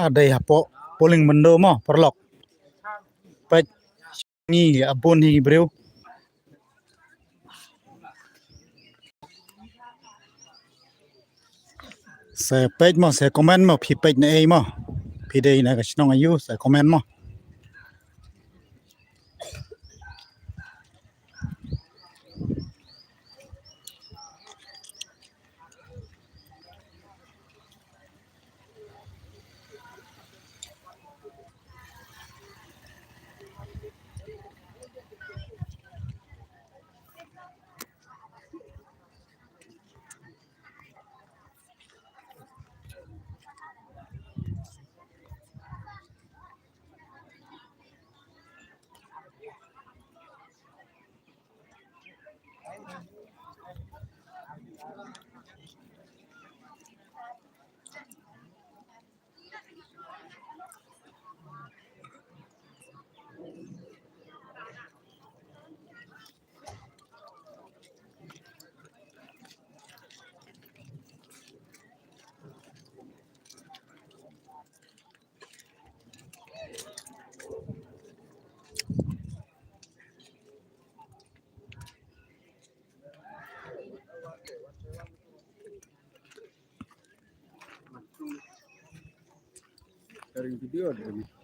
ada hapo polling bendo mo perlok pej ni abon hi breu se pej mo se comment mo phi pej na ei mo phi dei na ka chnong ayu se comment mo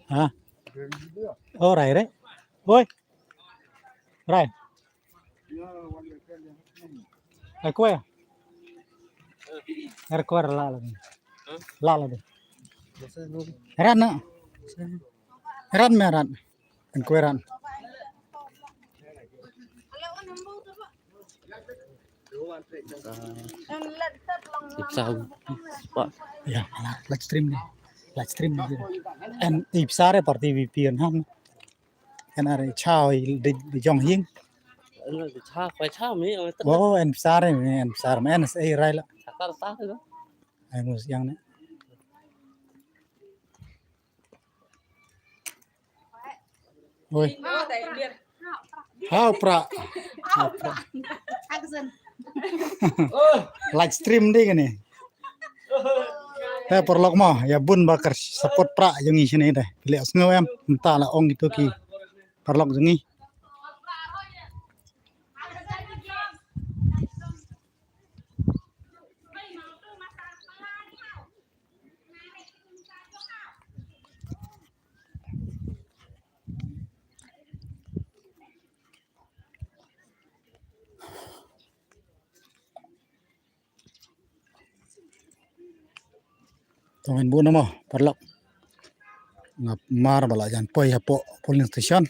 ha oh rai re oi rai aku ya kuar la la ran na ran me ran en kueran ya live stream en ipsare parti VPN ham en are chao de jong hing oh en ipsare men se rai la ai mus yang ne oi hao pra live stream deh kan ni perlok mo ya bun bakar support pra yang ni sini deh lihat semua em entah lah ong itu ki perlok jengi Tongin bu nama perlok ngap mar bala jan poi hapo polling station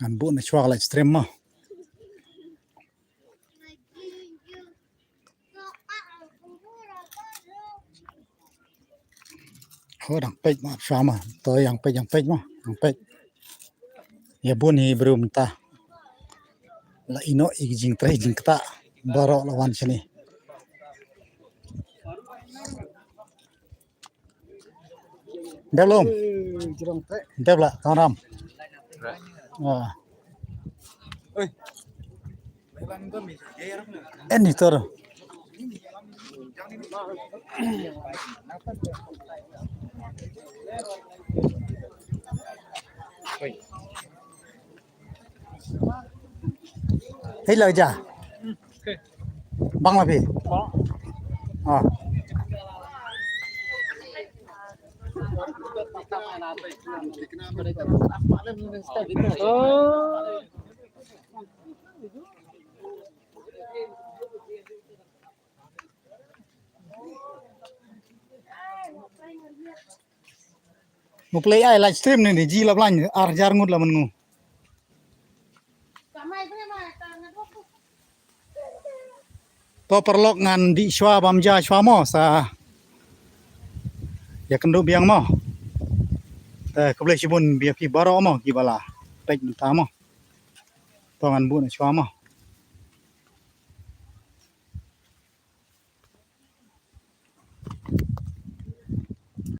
ngan bu na chwa live stream mo dang pej ma chwa ma to yang pej mo yang pej ya bun hi brum ta la ino jing tre jing kata baro lawan sini belum lah karam ini tur thấy lời chả băng là gì một play ai livestream này để gì làm lành jar ngut là mình ngu to perlok ngan di shwa bamja shwa mo sa ya kendo biang mo ta keble sibun bia pi baro mo gibala pej ta mo to ngan bu na shwa mo